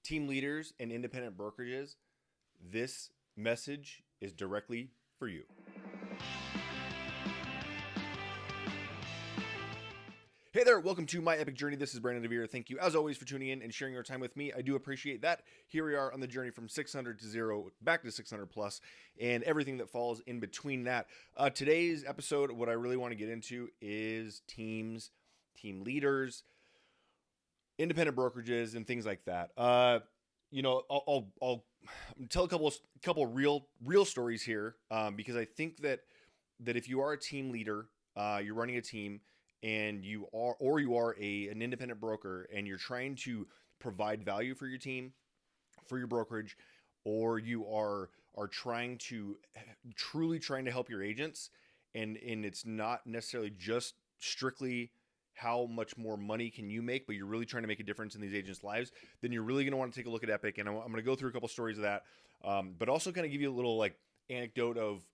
team leaders and independent brokerages, this message is directly for you. Hey there, welcome to my epic journey. This is Brandon DeVere. Thank you as always for tuning in and sharing your time with me. I do appreciate that. Here we are on the journey from 600 to 0 back to 600 plus and everything that falls in between that. Today's episode, what I really want to get into is teams, team leaders, independent brokerages, and things like that. I'll tell a couple real stories here because I think that if you are a team leader, you're running a team, and you are an independent broker, and you're trying to provide value for your team, for your brokerage, or you are truly trying to help your agents, and it's not necessarily just strictly how much more money can you make, but you're really trying to make a difference in these agents' lives, then you're really going to want to take a look at Epique. And I'm going to go through a couple stories of that, but also kind of give you a little anecdote of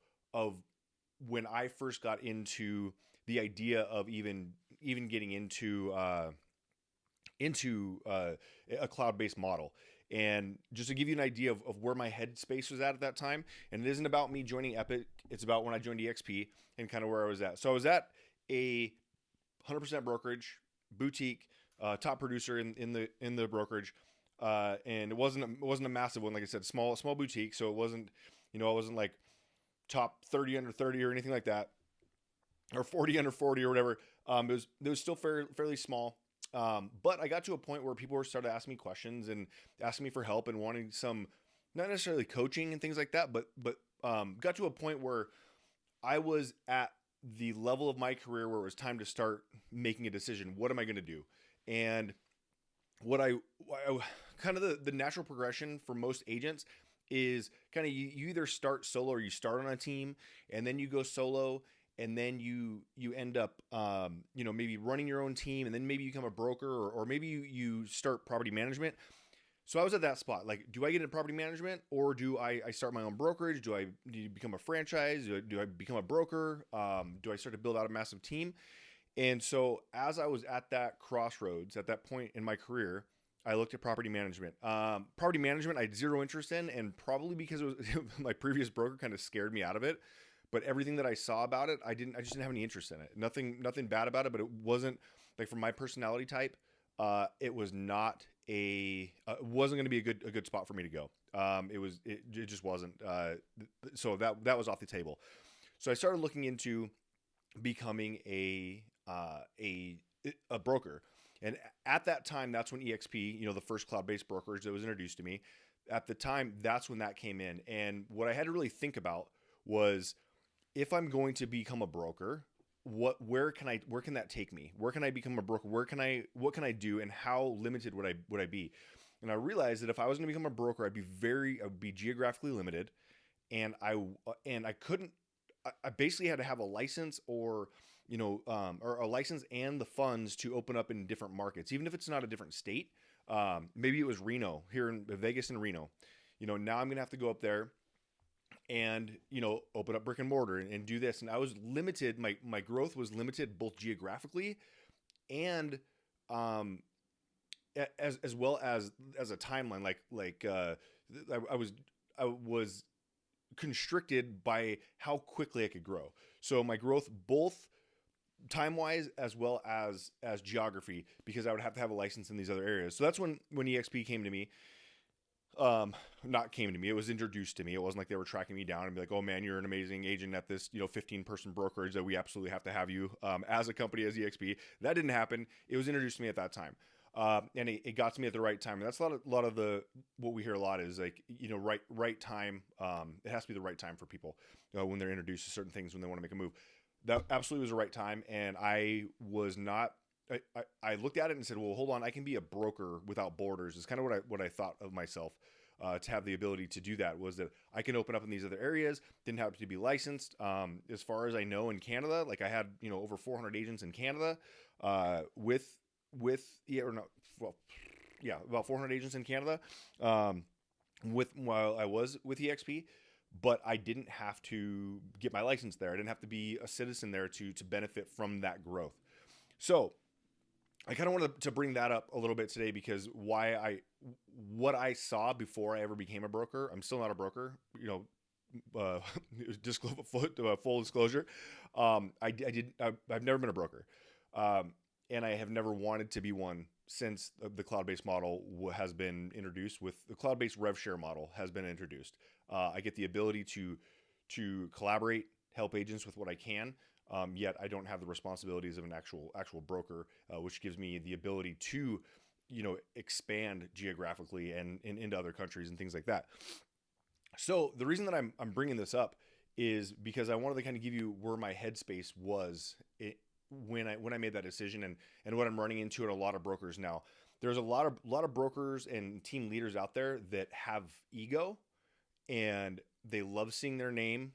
when I first got into the idea of even getting into a cloud-based model. And just to give you an idea of where my headspace was at that time, and it isn't about me joining Epique, it's about when I joined EXP and kind of where I was at. So I was at a 100% brokerage, boutique, top producer in the brokerage, and it wasn't a massive one, like I said, small boutique. So it wasn't, I wasn't like top 30 under 30 or anything like that, or 40 under 40 or whatever. It was still fairly small. But I got to a point where people were starting to ask me questions and asking me for help and wanting some, not necessarily coaching and things like that, but got to a point where I was at the level of my career where it was time to start making a decision. What am I going to do? And what I kind of the natural progression for most agents is kind of you either start solo or you start on a team, and then you go solo, and then you end up maybe running your own team, and then maybe you become a broker, or maybe you start property management. So I was at that spot. Like, do I get into property management, or do I start my own brokerage? Do you become a franchise? Do I become a broker? Do I start to build out a massive team? And so as I was at that crossroads, at that point in my career, I looked at property management. Property management, I had zero interest in, and probably because it was my previous broker kind of scared me out of it. But everything that I saw about it, I just didn't have any interest in it. Nothing bad about it, but it wasn't like, for my personality type, it was not it wasn't going to be a good spot for me to go. It just wasn't. So that was off the table. So I started looking into becoming a broker. And at that time, that's when EXP, the first cloud-based brokerage that was introduced to me, at the time, that's when that came in. And what I had to really think about was, if I'm going to become a broker, where can that take me? Where can I become a broker? What can I do, and how limited would I be? And I realized that if I was going to become a broker, I would be geographically limited, and I basically had to have a license, or a license and the funds to open up in different markets, even if it's not a different state. Maybe it was Reno, here in Vegas and Reno. Now I'm gonna have to go up there and open up brick and mortar and do this. And I was limited. My growth was limited both geographically and as well as a timeline. I was constricted by how quickly I could grow. So my growth, both time-wise as well as geography, because I would have to have a license in these other areas. So that's when EXP came to me. Not came to me, it was introduced to me. It wasn't like they were tracking me down and be like, oh man, you're an amazing agent at this 15-person brokerage that we absolutely have to have you as a company, as EXP. That didn't happen. It was introduced to me at that time. And it got to me at the right time. And that's a lot of what we hear a lot is like, right time. It has to be the right time for people when they're introduced to certain things, when they want to make a move. That absolutely was the right time. And I was not, I looked at it and said, well, hold on, I can be a broker without borders. Is kind of what I thought of myself, to have the ability to do that, was that I can open up in these other areas. Didn't have to be licensed. As far as I know, in Canada, like I had, over 400 agents in Canada, about 400 agents in Canada, while I was with EXP. But I didn't have to get my license there. I didn't have to be a citizen there to benefit from that growth. So I kind of wanted to bring that up a little bit today, because why what I saw before I ever became a broker. I'm still not a broker, full disclosure. I've never been a broker. And I have never wanted to be one since the cloud-based model has been introduced. With the cloud-based rev share model has been introduced, I get the ability to collaborate, help agents with what I can. Yet I don't have the responsibilities of an actual broker, which gives me the ability to, expand geographically and into other countries and things like that. So the reason that I'm bringing this up is because I wanted to kind of give you where my headspace was when I made that decision, and what I'm running into in a lot of brokers now. There's a lot of brokers and team leaders out there that have ego, and they love seeing their name,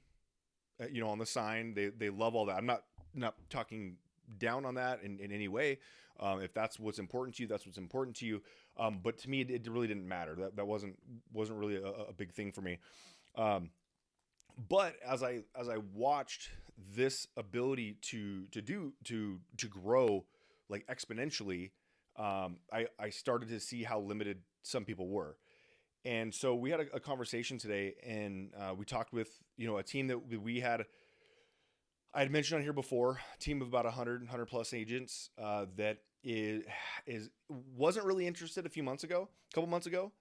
on the sign. They love all that. I'm not talking down on that in any way. If that's what's important to you, that's what's important to you. But to me, it really didn't matter. That wasn't really a big thing for me. But as I watched this ability to grow like exponentially, I started to see how limited some people were. And so we had a conversation today, and we talked with a team that we had. I had mentioned on here before, a team of about 100 plus agents that wasn't really interested a couple months ago,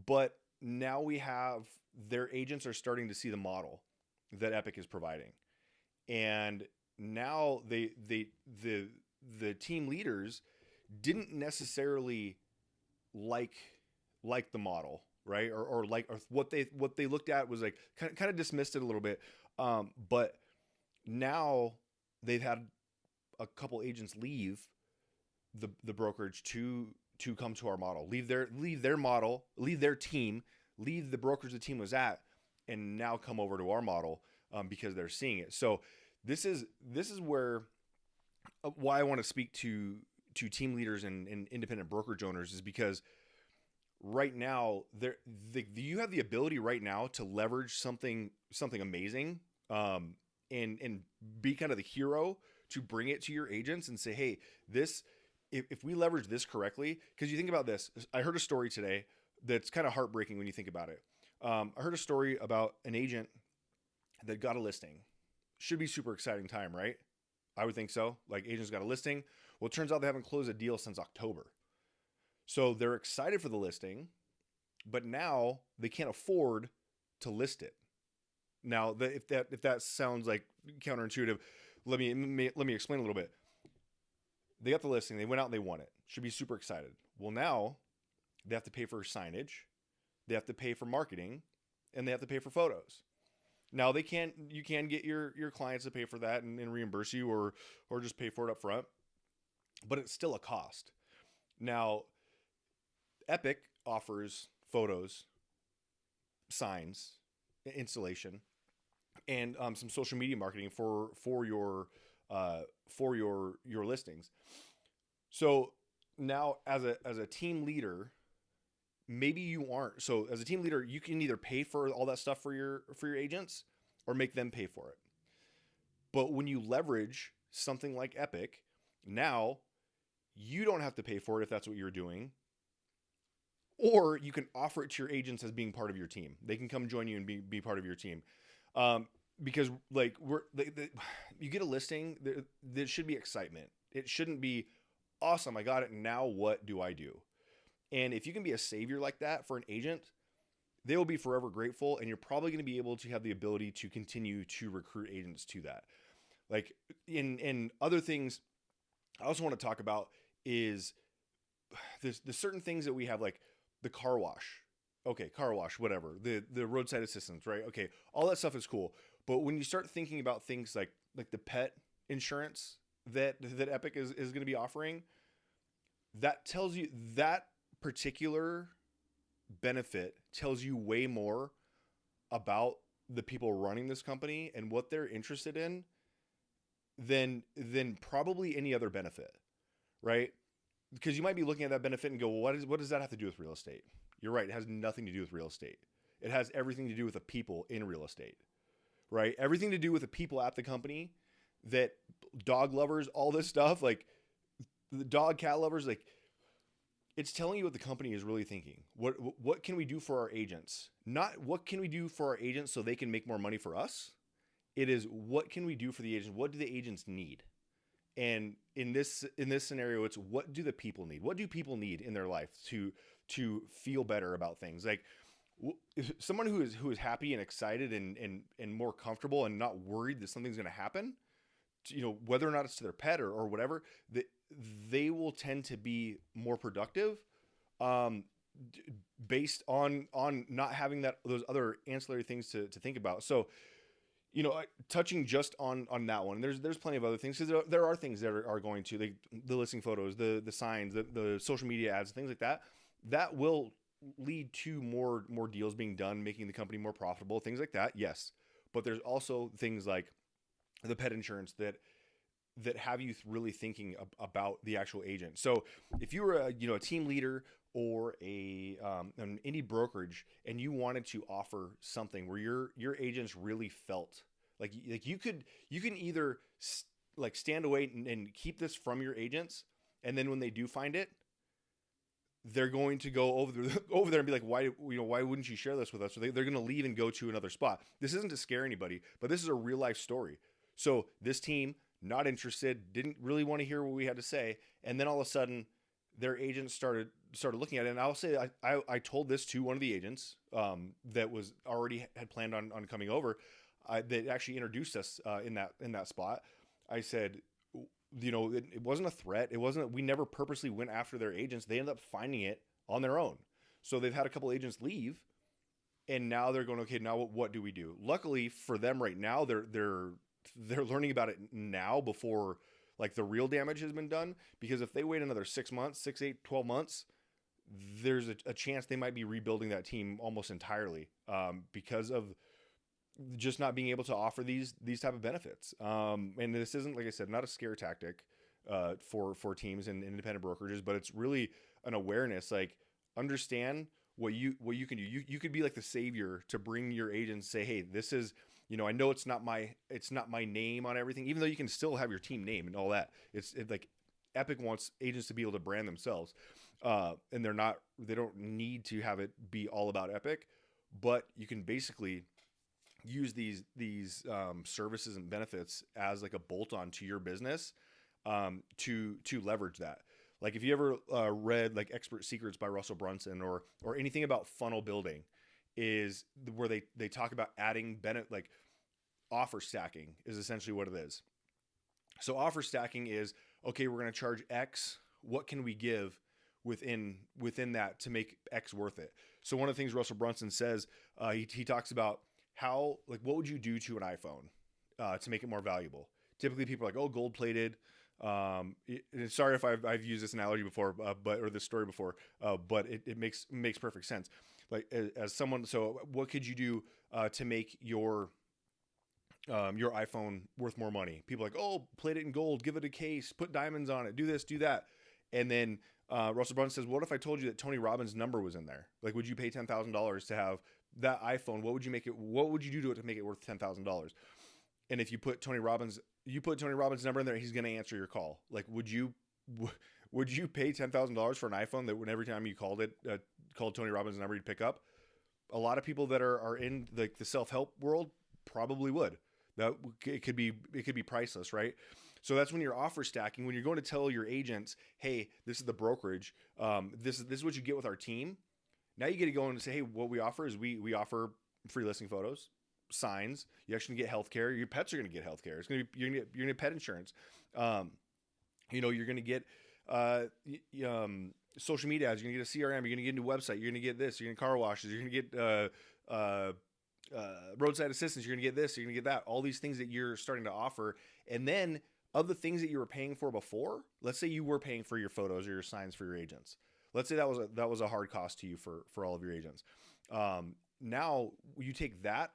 but now we have their agents are starting to see the model that Epique is providing, and now the team leaders didn't necessarily like the model, right? Or what they looked at was like kind of dismissed it a little bit, but now they've had a couple agents leave the brokerage to come to our model, leave their model, leave their team, leave the brokerage the team was at, and now come over to our model because they're seeing it. So this is where why I want to speak to team leaders and independent brokerage owners is because right now you have the ability right now to leverage something amazing, and be kind of the hero to bring it to your agents and say, hey, if we leverage this correctly, because you think about this, I heard a story today that's kind of heartbreaking when you think about it. I heard a story about an agent that got a listing. Should be super exciting time, right? I would think so. Like, agents got a listing. Well, it turns out they haven't closed a deal since October. So they're excited for the listing, but now they can't afford to list it. Now, if that sounds like counterintuitive, let me explain a little bit. They got the listing. They went out and they won it. Should be super excited. Well, now they have to pay for signage, they have to pay for marketing, and they have to pay for photos. Now you can get your clients to pay for that and reimburse you or just pay for it up front, but it's still a cost. Now, Epique offers photos, signs, installation, and some social media marketing for your listings. So now as a team leader, maybe you aren't. So as a team leader, you can either pay for all that stuff for your agents or make them pay for it. But when you leverage something like Epique, now you don't have to pay for it if that's what you're doing. Or you can offer it to your agents as being part of your team. They can come join you and be part of your team. Because like you get a listing, there should be excitement. It shouldn't be awesome. I got it. Now what do I do? And if you can be a savior like that for an agent, they will be forever grateful. And you're probably going to be able to have the ability to continue to recruit agents to that. Like in other things, I also want to talk about is there's certain things that we have, like the car wash. Okay, car wash, whatever. The roadside assistance, right? Okay, all that stuff is cool. But when you start thinking about things like the pet insurance that Epique is going to be offering, that tells you that particular benefit tells you way more about the people running this company and what they're interested in than probably any other benefit, right? Because you might be looking at that benefit and go, well, what does that have to do with real estate? You're right. It has nothing to do with real estate. It has everything to do with the people in real estate, right? Everything to do with the people at the company, that dog lovers, all this stuff, like the dog, cat lovers, like it's telling you what the company is really thinking. What can we do for our agents? Not what can we do for our agents so they can make more money for us. It is what can we do for the agents? What do the agents need? And in this scenario, it's what do the people need? What do people need in their life to feel better about things? Like someone who is happy and excited and more comfortable and not worried that something's going to happen, whether or not it's to their pet or whatever, they will tend to be more productive, based on not having those other ancillary things to think about. So, touching just on that one, there's plenty of other things, because there are things that are going to, like the listing photos, the signs, the social media ads, things like that will lead to more deals being done, making the company more profitable, things like that. Yes. But there's also things like the pet insurance that have you really thinking about the actual agent. So if you were a team leader or an indie brokerage, and you wanted to offer something where your agents really felt like you can either stand away and keep this from your agents, and then when they do find it, they're going to go over there and be like, why wouldn't you share this with us? Or they're going to leave and go to another spot. This isn't to scare anybody, but this is a real life story. So this team, not interested, didn't really want to hear what we had to say, and then all of a sudden their agents started looking at it. And I'll say I told this to one of the agents that was already had planned on coming over, that actually introduced us in that spot. I said, it wasn't a threat. It wasn't, we never purposely went after their agents. They ended up finding it on their own. So they've had a couple agents leave, and now they're going, okay, now what do we do? Luckily for them right now, they're learning about it now before like the real damage has been done, because if they wait another 6 months, 6, 8, 12 months, there's a chance they might be rebuilding that team almost entirely, because of just not being able to offer these type of benefits. And this isn't, like I said, not a scare tactic for teams and independent brokerages, but it's really an awareness. Like, understand what you can do. You could be like the savior to bring your agents, say, hey, this is, I know it's not my name on everything, even though you can still have your team name and all that. It's like Epique wants agents to be able to brand themselves, and they don't need to have it be all about Epique, but you can basically use these services and benefits as like a bolt on to your business, to leverage that. Like if you ever read like Expert Secrets by Russell Brunson or anything about funnel building, is where they talk about adding like offer stacking is essentially what it is. So offer stacking is, okay, we're going to charge X. What can we give within that to make X worth it? So one of the things Russell Brunson says, he talks about how, like, what would you do to an iPhone to make it more valuable? Typically people are like, oh, gold plated. Sorry if I've used this analogy before, or this story before, but it makes perfect sense. Like as someone, so what could you do to make your iPhone worth more money? People are like, oh, plate it in gold, give it a case, put diamonds on it, do this, do that. And then Russell Brunson says, what if I told you that Tony Robbins' number was in there? Like, would you pay $10,000 to have that iPhone? What would you do to it to make it worth $10,000? And if you put Tony Robbins' number in there, he's going to answer your call. Like, would you pay $10,000 for an iPhone that when every time you called Tony Robbins' number, you'd pick up? A lot of people that are in the self-help world probably would. That it could be priceless, right? So that's when you're offer stacking, when you're going to tell your agents, hey, this is the brokerage. This is what you get with our team. Now you get to go and say, hey, what we offer is we offer free listing photos, signs. You actually get healthcare. Your pets are going to get healthcare. You're going to get pet insurance. You're going to get social media ads. You're going to get a CRM. You're going to get a new website. You're going to get this. You're going to get car washes. You're going to get roadside assistance. You're going to get this. You're going to get that. All these things that you're starting to offer, and then of the things that you were paying for before, let's say you were paying for your photos or your signs for your agents. Let's say that was a hard cost to you for all of your agents. Now you take that,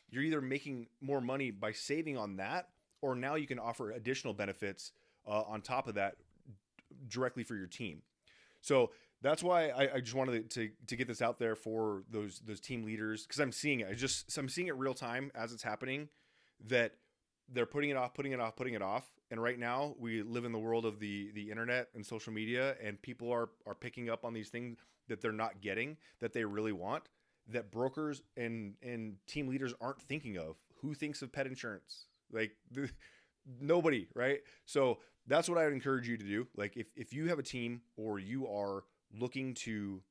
you're either making more money by saving on that, or now you can offer additional benefits on top of that directly for your team. So that's why I just wanted to get this out there for those team leaders, because I'm seeing it. I'm seeing it real time as it's happening, that they're putting it off, putting it off, putting it off. And right now we live in the world of the internet and social media, and people are picking up on these things that they're not getting, that they really want, that brokers and team leaders aren't thinking of. Who thinks of pet insurance? Like nobody, right? So that's what I would encourage you to do. Like if you have a team, or you are looking to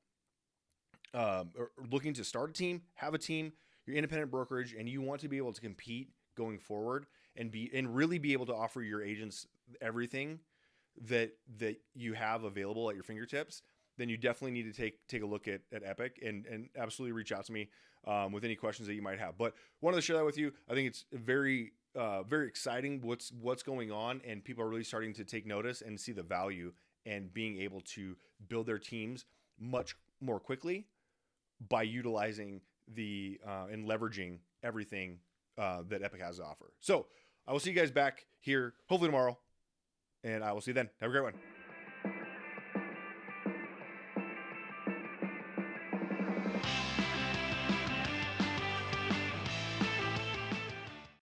start a team, have a team, you're independent brokerage, and you want to be able to compete going forward, and really be able to offer your agents everything that you have available at your fingertips, then you definitely need to take a look at Epique, and absolutely reach out to me with any questions that you might have. But wanted to share that with you. I think it's very exciting what's going on, and people are really starting to take notice and see the value and being able to build their teams much more quickly by utilizing and leveraging everything that Epique has to offer. So I will see you guys back here hopefully tomorrow, and I will see you then. Have a great one.